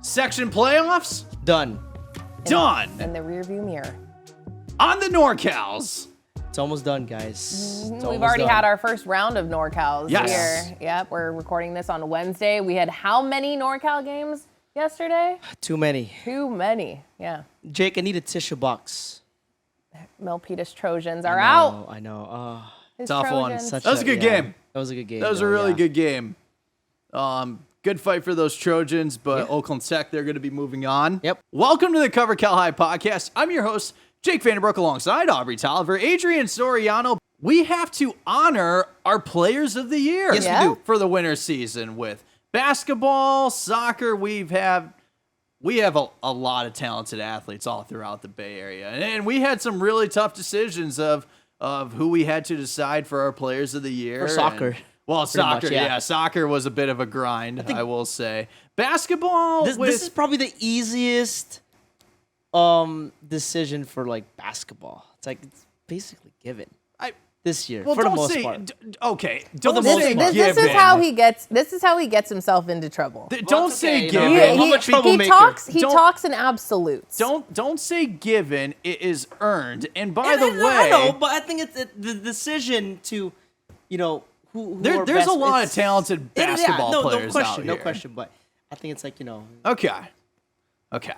Section playoffs? Done. Done. In the rearview mirror. On the NorCals. It's almost done, guys. It's We've almost already done. had our first round of NorCals Yes. here. Yep, we're recording this on Wednesday. We had how many NorCal games yesterday? Too many. Too many. Yeah. Jake, I need a tissue box. Milpitas Trojans are out. I know. His Tough one. Trojans. Such That was a good game. That was a good game. That was a though, really yeah. good game. Good fight for those Trojans, but Yeah. Oakland Tech, they're going to be moving on. Yep. Welcome to the Cover Cal High podcast. I'm your host, Jake Vandenbroek, alongside Aubrey Tolliver, Adrian Soriano. We have to honor our players of the year. Yes, Yeah. we do. For the winter season with basketball, soccer. We have a lot of talented athletes all throughout the Bay Area, and we had some really tough decisions of who we had to decide for our players of the year. For soccer. And- well, Pretty much, soccer, yeah. yeah, soccer was a bit of a grind, I will say. Basketball, This is probably the easiest decision for like basketball. It's basically given this year well, for the don't most say part. okay. Don't the say most part. This is given. how he gets. This is how he gets himself into trouble. Don't it's say okay, you know, given. I'm a He troublemaker. talks. He Don't- talks in absolutes. Don't say given. It is earned. And by the And way, I know, but I think it's the decision to, who There's are a best, lot of it's- talented basketball no players question, out no here. question. But I think it's Okay. okay.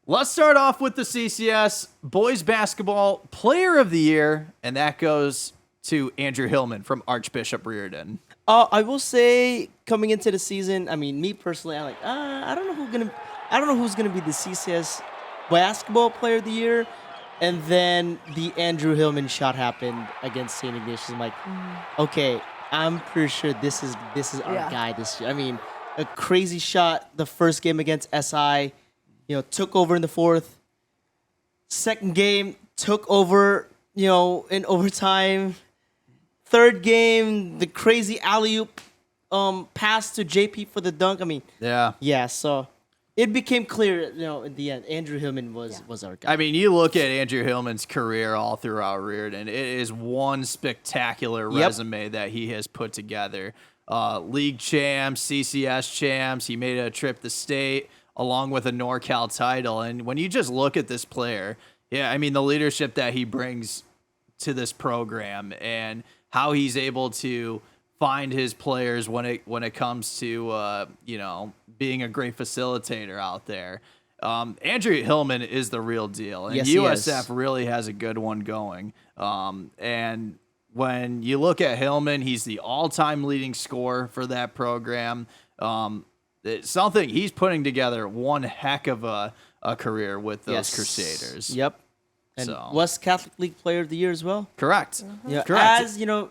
Let's start off with the CCS Boys Basketball Player of the Year, and that goes to Andrew Hillman from Archbishop Reardon. I will say coming into the season, I mean, me personally, I'm like, I don't know who's gonna be the CCS Basketball Player of the Year, and then the Andrew Hillman shot happened against St. Ignatius. I'm like, okay, I'm pretty sure this is our Yeah. guy this year. I mean, a crazy shot the first game against SI, took over in the fourth. Second game took over, in overtime. Third game, the crazy alley-oop pass to JP for the dunk. I mean, Yeah. so it became clear, in the end, Andrew Hillman was our guy. I mean, you look at Andrew Hillman's career all throughout Reardon. It is one spectacular Yep. resume that he has put together. League champs, CCS champs. He made a trip to state along with a NorCal title. And when you just look at this player, yeah, I mean, the leadership that he brings to this program and how he's able to find his players when it comes to being a great facilitator out there. Andrew Hillman is the real deal, and Yes, he USF is. really has a good one going. And when you look at Hillman, he's the all-time leading scorer for that program. It's something he's putting together one heck of a career with those Yes. Crusaders. Yep. And So- West Catholic League Player of the Year as well. Correct. Yeah, Correct.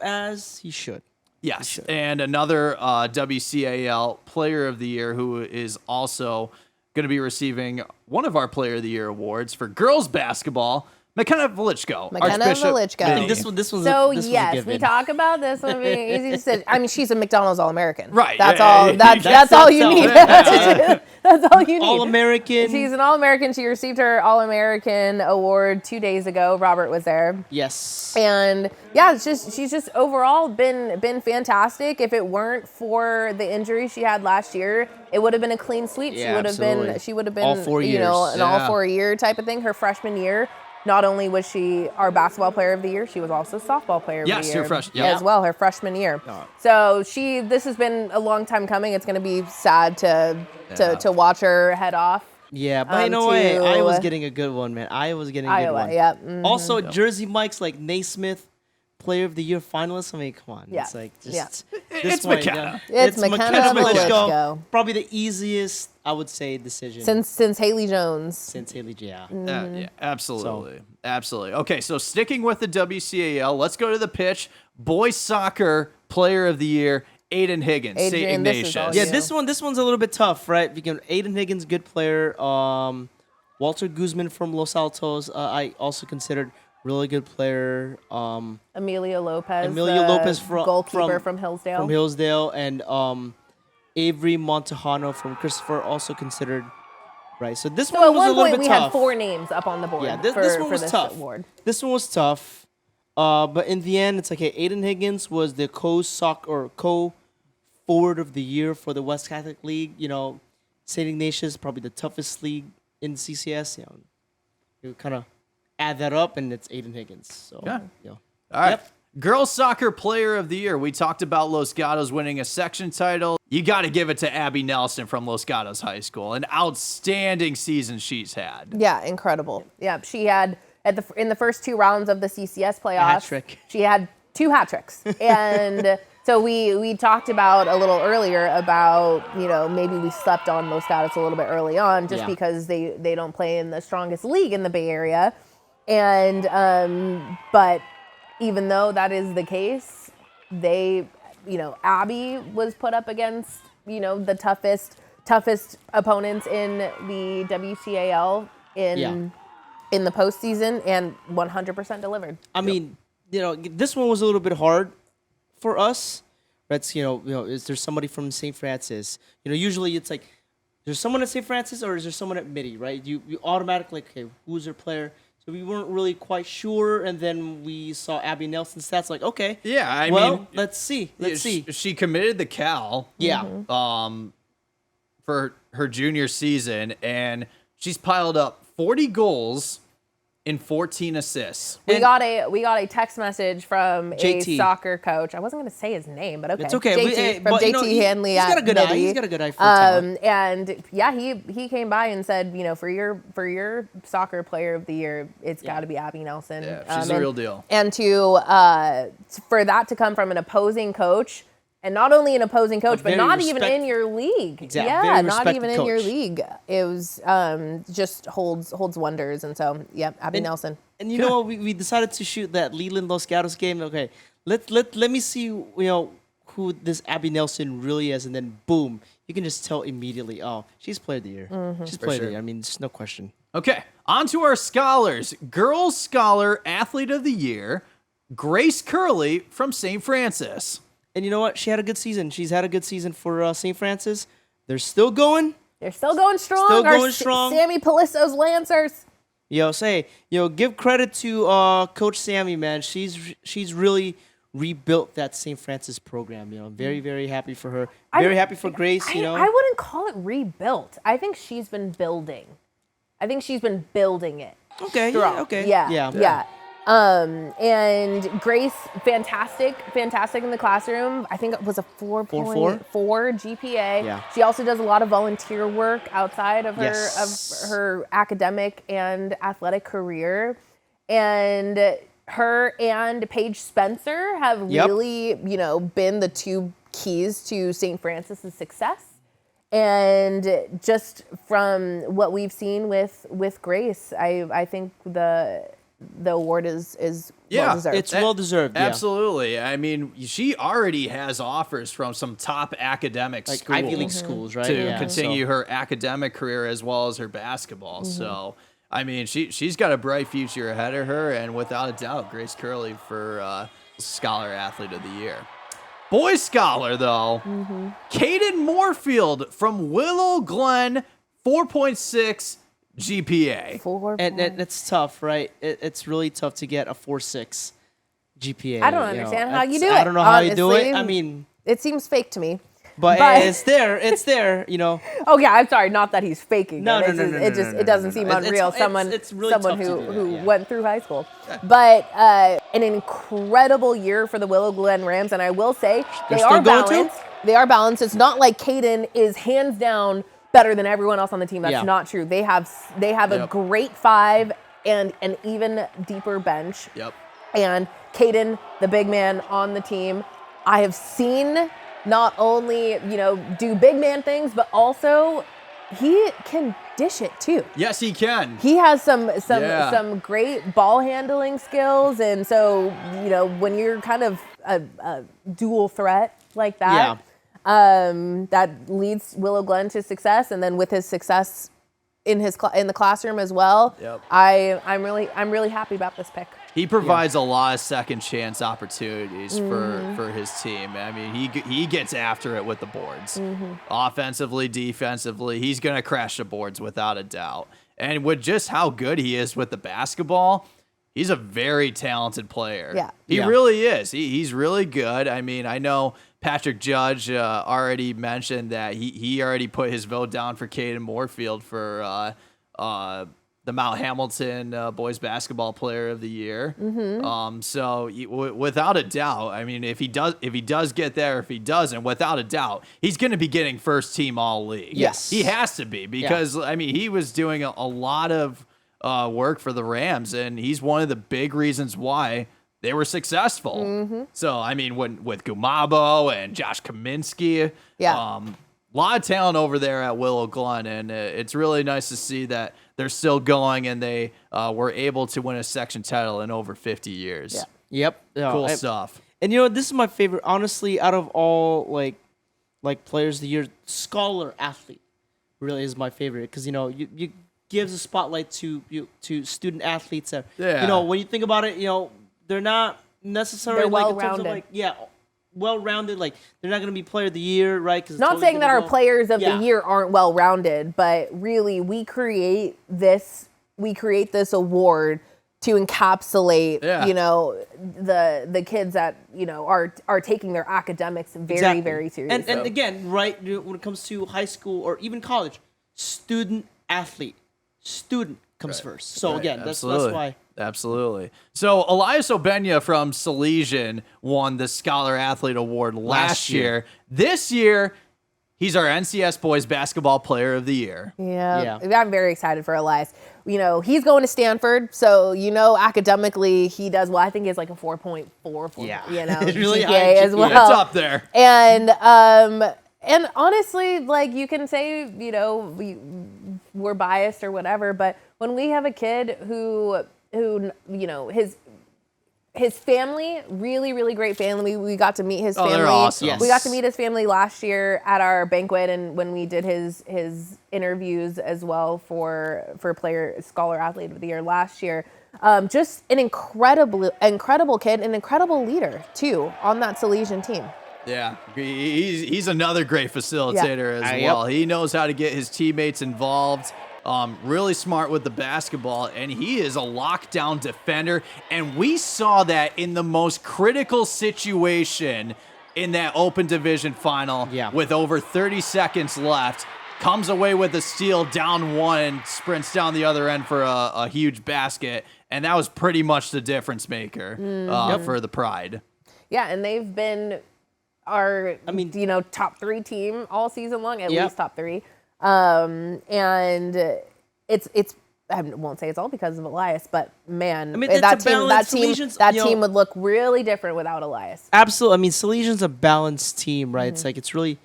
as he should. Yes, and another WCAL Player of the Year who is also going to be receiving one of our Player of the Year awards for girls basketball, McKenna Velichko. McKenna Velichko. I think this one's So this was a yes, given. we talk about this one being easy to say. I mean, she's a McDonald's All-American. Right, That's yeah, all. yeah, That's That's all you need. yeah. That's all you need. All-American. She's an All-American. She received her All-American award 2 days ago. Robert was there. Yes. And yeah, she's just overall been fantastic. If it weren't for the injury she had last year, it would have been a clean sweep. Yeah, She would have been All 4 an years. all Yeah. 4 year type of thing. Her freshman year, not only was she our basketball player of the year, she was also softball player of Yes, the year yeah. as well. Her freshman year. So this has been a long time coming. It's going to be sad to watch her head off. Yeah, but in a to way, I was getting a good one, man. I was getting a good Iowa. one. Yeah. Also, Jersey Mike's like Naismith Player of the Year finalist. I mean, come on. Yeah. It's like just Yeah. this It's one, McKenna. It's McKenna Velichko. Probably the easiest, I would say, decision Since Haley Jones. since Haley. Yeah. Yeah, absolutely. Okay, so sticking with the WCAL, let's go to the pitch. Boys Soccer Player of the Year, Aiden Higgins, St. Adrian, this is all Ignatius. you. Yeah, this one's a little bit tough, right? Because Aiden Higgins, good player. Walter Guzman from Los Altos, I also considered really good player. Emilio Lopez. Emilio Lopez goalkeeper from Hillsdale. From Hillsdale, and Avery Montejano from Christopher, also considered. Right, so this So one at was one a little point bit we tough. had 4 names up on the board. Yeah, this one for was this tough. award. This one was tough. But in the end, it's like, hey, Aiden Higgins was the co-forward of the year for the West Catholic League. St. Ignatius, probably the toughest league in CCS. You kind of add that up, and it's Aiden Higgins. So, Yeah. you know. All right. Yep. Girls Soccer Player of the Year. We talked about Los Gatos winning a section title. You got to give it to Abby Nelson from Los Gatos High School. An outstanding season she's had. Yeah, incredible. Yeah, she had in the first 2 rounds of the CCS playoffs. hat-trick. She had 2 hat tricks, and so we talked about a little earlier about maybe we slept on Los Gatos a little bit early on just Yeah. because they don't play in the strongest league in the Bay Area, and but even though that is the case, Abby was put up against the toughest opponents in the WCAL in the postseason and 100% delivered. I mean, this one was a little bit hard for us. That's is there somebody from St. Francis? Usually it's like there's someone at St. Francis or is there someone at Midi, right? You automatically okay, who's their player? So we weren't really quite sure, and then we saw Abby Nelson's stats. Like, okay, Yeah, I well, mean, let's see. Let's see. She committed the Cal. Yeah. For her junior season, and she's piled up 40 goals and 14 assists. We And- got a text message from a JT. soccer coach. I wasn't going to say his name, but okay. It's okay. JT, from but, JT Hanley he's at got a good eye. Midi. He's got a good eye for talent. And yeah, he came by and said, for your soccer player of the year, it's got to be Abby Nelson. Yeah, she's the real deal. And for that to come from an opposing coach, and not only an opposing coach, but very not even in your league. Exactly. Yeah, Very not even respected in your coach. league. It was just holds wonders. And so yeah, Abby Nelson. And you know what? We decided to shoot that Leland Los Gatos game. Okay, let me see who this Abby Nelson really is, and then boom, you can just tell immediately. Oh, she's player of the year. She's player of sure. the year. I mean, there's no question. Okay, on to our scholars. Girls Scholar Athlete of the Year, Grace Curley from St. Francis. And you know what? She had a good season. She's had a good season for St. Francis. They're still going. They're still going strong. Still Our going strong. Sammy Palisso's Lancers. Give credit to Coach Sammy, man. She's really rebuilt that St. Francis program. Very, very happy for her. Very happy for Grace. I wouldn't call it rebuilt. I think she's been building. it. Okay. Strong. Yeah, okay. Yeah. And Grace, fantastic in the classroom. I think it was a 4.4 GPA. Yeah. She also does a lot of volunteer work outside of Yes. of her academic and athletic career. And her and Paige Spencer have Yep. really, been the 2 keys to St. Francis's success. And just from what we've seen with Grace, I think the award is well deserved. It's well deserved. Yeah. Absolutely. I mean, she already has offers from some top academic Like schools Ivy League schools, right? to Yeah, continue so- her academic career as well as her basketball. So, I mean, she's got a bright future ahead of her, and without a doubt, Grace Curley for Scholar Athlete of the Year. Boys Scholar, though, Caden Moorfield from Willow Glen, 4.6 GPA. And it's tough, right? It's really tough to get a 4.6 GPA. I don't understand how you do it. I don't know how you do it. honestly. I mean, It seems fake to me. but But- it's there. It's there. Oh yeah, I'm sorry. Not that he's faking No, it. no, It's no, just- no, it no, just no, it doesn't no, seem no. unreal. It's really someone tough to who do that, who yeah. went through high school. But an incredible year for the Willow Glen Rams, and I will say They're they still are going to? balanced. They are balanced. It's not like Caden is hands down better than everyone else on the team. That's Yeah. not true. They have a Yep. great 5 and an even deeper bench. Yep. And Caden, the big man on the team, I have seen not only, do big man things, but also he can dish it too. Yes, he can. He has some Yeah. great ball handling skills, and so when you're kind of a dual threat like that, that leads Willow Glen to success, and then with his success in the classroom as well, Yep. I'm really happy about this pick. He provides a lot of second chance opportunities for his team. I mean, he gets after it with the boards. Offensively, defensively, he's going to crash the boards without a doubt. And with just how good he is with the basketball, he's a very talented player. Yeah. He Yeah. really is. He's really good. I mean, I know Patrick Judge already mentioned that he already put his vote down for Caden Moorfield for the Mount Hamilton boys basketball player of the year. So without a doubt, I mean, if he does get there, if he doesn't, without a doubt, he's going to be getting first team all league. Yes. He has to be because I mean, he was doing a lot of work for the Rams, and he's one of the big reasons why they were successful. So I mean, with Gumabo and Josh Kaminsky, a lot of talent over there at Willow Glen, and it's really nice to see that they're still going, and they were able to win a section title in over 50 years. Yep. Cool stuff. And you know, this is my favorite, honestly, out of all like players of the year, scholar athlete really is my favorite because you know you gives a spotlight to student athletes that you know when you think about it, you know they're not necessarily They're like in terms well-rounded. of like well-rounded, like they're not going to be player of the year, right? Cause it's Not totally saying that gonna our go- players of Yeah. the year aren't well rounded, but really we create this award to encapsulate you know the kids that you know are taking their academics very Exactly. very seriously. And again, right, when it comes to high school or even college, student athlete, student comes first. So again, that's why. Absolutely. So Elias Obenya from Salesian won the Scholar Athlete Award last year. This year, he's our NCS Boys Basketball Player of the Year. Yeah. I'm very excited for Elias. You know, he's going to Stanford, so you know academically he does well. I think he has like a 4.4, Yeah. you know, It's really GPA high as GPA. well. It's up there. And honestly, like you can say, you know, we're biased or whatever, but when we have a kid who you know his family, really great family. We got to meet his family. They're awesome. Yes. We got to meet his family last year at our banquet, and when we did his interviews as well for player scholar athlete of the year last year. Just an incredible kid, an incredible leader too on that Salesian team. Yeah, he's another great facilitator as Yep. well. He knows how to get his teammates involved. Really smart with the basketball, and he is a lockdown defender. And we saw that in the most critical situation in that open division final with over 30 seconds left. Comes away with a steal, down one, sprints down the other end for a huge basket. And that was pretty much the difference maker for the Pride. Yeah, and they've been you know, top 3 team all season long, at least top 3. And it's I won't say it's all because of Elias, but man, it's that a balance. team Salesians, that you know, team would look really different without Elias. Absolutely. I mean, Salesian's a balanced team, right? It's like it's really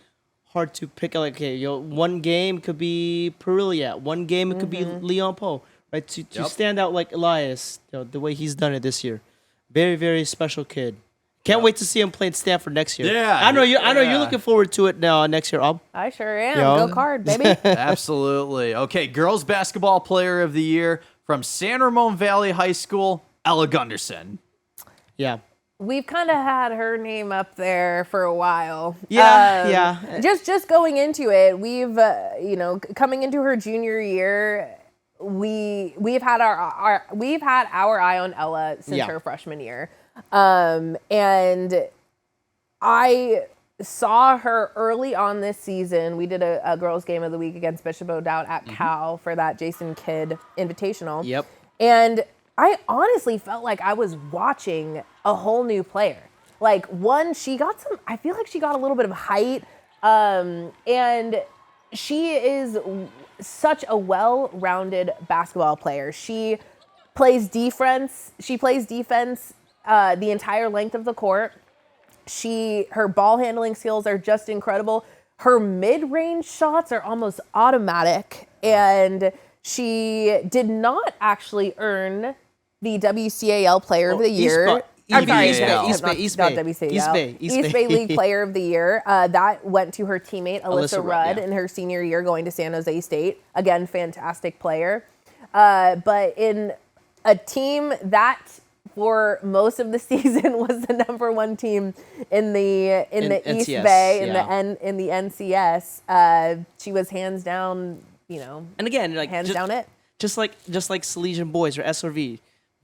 hard to pick. Like, okay, you know, one game could be Perilliat, one game it could be Leon Poe, right? To stand out like Elias, you know, the way he's done it this year, very special kid. Can't wait to see him play at Stanford next year. Yeah, I know you. I know yeah. you're looking forward to it now next year. I sure am. Yo. Go Card, baby. Absolutely. Okay, girls basketball player of the year from San Ramon Valley High School, Ella Gunderson. Yeah. We've kind of had her name up there for a while. Yeah. Just going into it, we've you know, coming into her junior year, we've had our eye on Ella since her freshman year. And I saw her early on this season. We did a girls game of the week against Bishop O'Dowd at Cal for that Jason Kidd Invitational. Yep. And I honestly felt like I was watching a whole new player. Like I feel like she got a little bit of height. And she is such a well-rounded basketball player. She plays defense. The entire length of the court. Her ball handling skills are just incredible. Her mid-range shots are almost automatic, and she did not actually earn the WCAL Player of the Year. East Bay, East Bay League Player of the Year. That went to her teammate Alyssa Rudd in her senior year, going to San Jose State. Again, fantastic player. But in a team that, for most of the season, was the number 1 team in the East NCS, Bay in the NCS. She was hands down, you know. And again, like hands down it. Just like Salesian boys or SRV,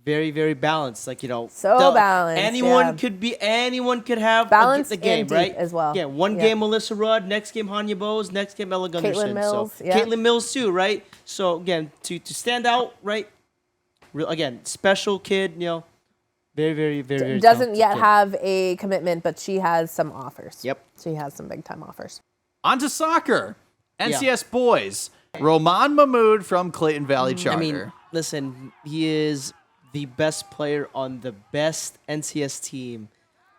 very, very balanced. Like, So balanced, anyone could have Balanced the game, and deep right? as well. Yeah, one Yeah. game Melissa Rudd, next game Hanya Bowes, next game Ella Gunderson. Mills, so yeah. Caitlin Mills too, right? So again, to stand out, right? Again, special kid, very, very, very, very Doesn't talented yet kid. have a commitment, but she has some offers. Yep. She has some big time offers. On to soccer. NCS boys. Roman Mahmoud from Clayton Valley Charter. I mean, listen, he is the best player on the best NCS team.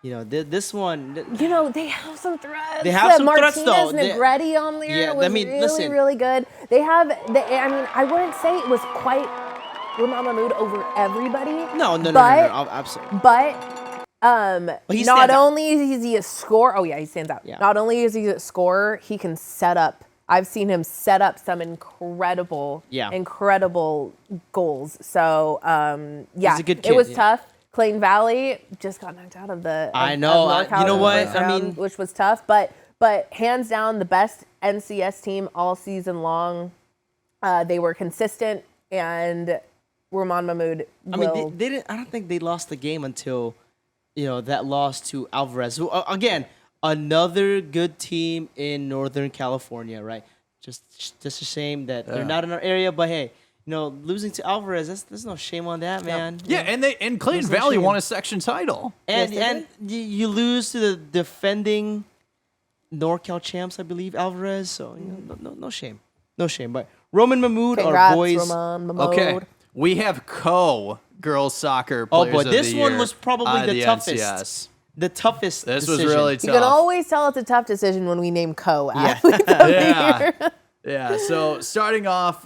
This one. They have some threads. They have some Martinez threats, though. Negretti on there Yeah, was I mean, really, listen. really good. I wouldn't say it was quite Roman Mahmoud over everybody. No, but, absolutely. But he not stands out. only is he a scorer, oh yeah, he stands out. Yeah. Not only is he a scorer, he can set up. I've seen him set up some incredible goals. So He's a good it kid, was yeah. tough. Clayton Valley just got knocked out of the. I know. NorCal You know in the what? first I round, mean- which was tough, but hands down the best NCS team all season long. They were consistent, and Roman Mahmoud. I mean, they didn't. I don't think they lost the game until, that loss to Alvarez. Who, again, another good team in Northern California, right? Just a shame that they're not in our area. But hey, losing to Alvarez, there's no shame on that, man. yeah, and Clayton There's no Valley shame. won a section title. And Yes, they you lose to the defending NorCal champs, I believe, Alvarez. So no shame, no shame. But Roman Mahmoud, our Congrats, boys. Roman Mahmoud. Okay, we have girls soccer Oh, players boy, of this the one year was probably out of the toughest. NCS. The toughest. This was decision. really You tough. can always tell it's a tough decision when we name Yeah. Yeah. Yeah, so starting off,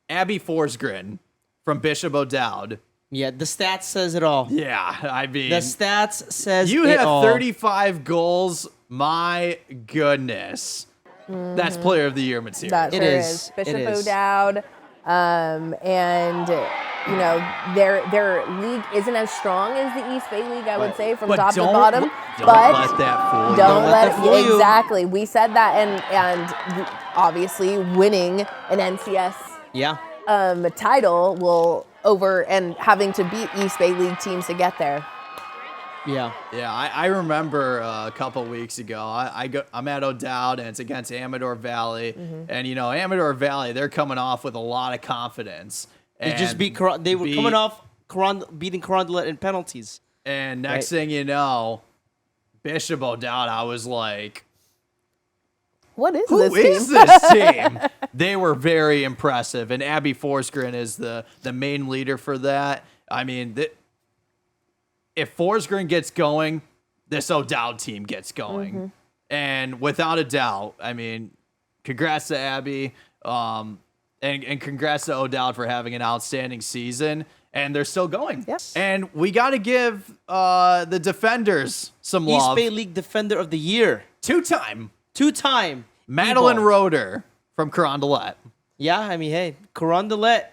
Abby Forsgren from Bishop O'Dowd. Yeah, the stats says it all. Yeah, I mean, The stats says you it have all. 35 goals. My goodness. That's player of the year material. That It sure is. is. It Bishop is. O'Dowd. And their league isn't as strong as the East Bay League, I would say, from But top to don't- bottom. don't but let that fool you. Don't let let that fool you. exactly. We said that, and obviously winning an NCS Yeah. title will and having to beat East Bay League teams to get there. Yeah. Yeah, I remember a couple weeks ago. I'm at O'Dowd, and it's against Amador Valley. Mm-hmm. And, Amador Valley, they're coming off with a lot of confidence. They just And beat. They were coming off beating Carondelet in penalties. And next Right. thing you know, Bishop O'Dowd, I was like, What is who this team? is this team? They were very impressive. And Abby Forsgren is the main leader for that. I mean, if Forsgren gets going, this O'Dowd team gets going. Mm-hmm. And without a doubt, I mean, congrats to Abby. And congrats to O'Dowd for having an outstanding season. And they're still going. Yep. And we got to give the defenders some East love. Bay League Defender of the Year, Two-time two-time. Madeline Ebal. Roeder from Carondelet. Yeah, I mean, hey, Carondelet,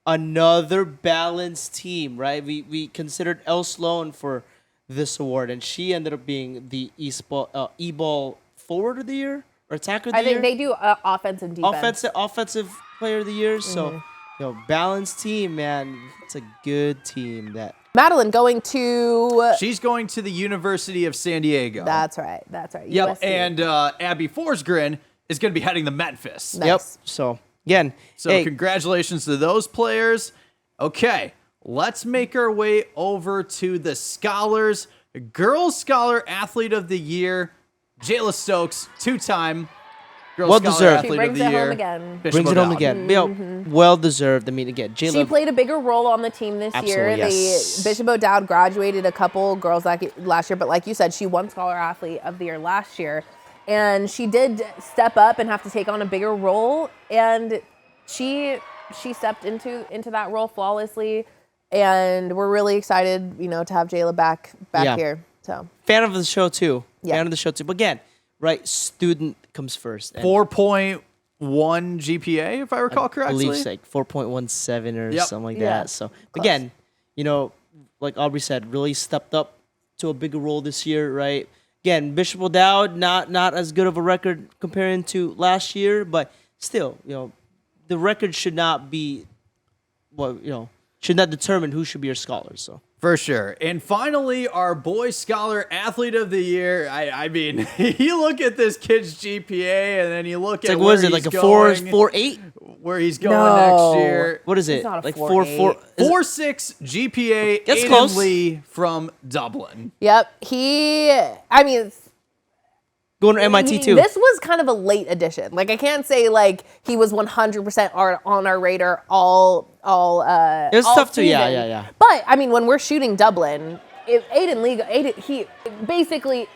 another balanced team, right? We considered Elle Sloan for this award, and she ended up being the E-Ball Forward of the Year or Attacker of the I think Year. they do offense and defense. Offensive Player of the Year. So, balanced team, man. It's a good team. Madeline going to. She's going to the University of San Diego. That's right. That's right. Yep. USC. And Abby Forsgren is going to be heading to Memphis. Nice. Yep. So again, So hey, congratulations to those players. Okay, let's make our way over to the scholars. Girls Scholar Athlete of the Year, Jayla Stokes, two-time Girls Well Scholar deserved. She Athlete brings of the it home Year. again. Bishop brings it home O'Dowd. again. Well deserved. I mean, again, She Jayla. played a bigger role on the team this year. Absolutely, yes. Bishop O'Dowd graduated a couple girls last year, but like you said, she won Scholar Athlete of the Year last year. And she did step up and have to take on a bigger role. And she stepped into that role flawlessly. And we're really excited, to have Jayla back Yeah. here. So Fan of the show too. Yeah. Fan of the show too. But again, right, student comes first. And 4.1 GPA, if I recall I correctly. believe it's like 4.17 or Yep. something like Yeah. that. So Close. again, like Aubrey said, really stepped up to a bigger role this year, right? Again, Bishop O'Dowd, not as good of a record comparing to last year, but still, the record should not be should not determine who should be your scholar. So For sure. And finally, our boy scholar athlete of the year. I mean, you look at this kid's GPA and then you look it's at like, what where is it, he's like a going, 4.8? where he's going No. next year. What is It's it? not a Like 4.8. 4.4? is it- 4.6 GPA. That's Aiden close. Lee from Dublin. Yep. I mean, Going to MIT too. This was kind of a late addition. Like I can't say like he was 100% on our radar all. It was all tough to- yeah, season. yeah, yeah. But I mean, when we're shooting Dublin, if he basically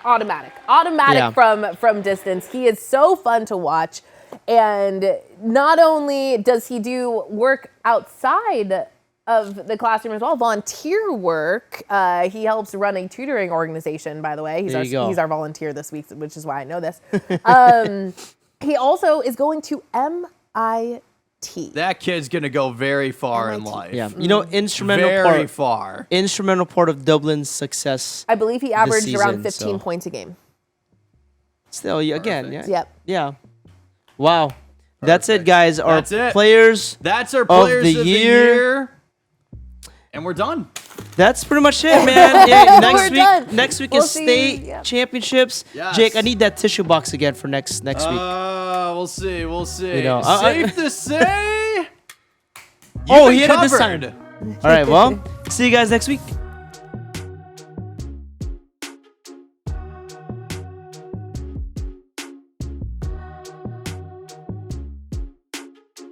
automatic Yeah. from distance. He is so fun to watch, and not only does he do work outside of the classroom as well, volunteer work. He helps run a tutoring organization, by the way. There you go. He's our volunteer this week, which is why I know this. He also is going to MIT. That kid's gonna go very far in MIT. life. Yeah, you know, instrumental Very part far. of Dublin's success. I believe he averaged around season, 15 so. points a game. Still, again, yeah, Yep. yeah. Wow, that's it, guys. Our That's it. players. That's our players of the year. And we're done. That's pretty much it, man. Yeah, We're done. next week We'll is see. state Yep. championships. Yes. Jake, I need that tissue box again for next week. We'll see. We'll see. You know, Safe to say. Oh, you've he been had it this covered. time. All right, well, see you guys next week.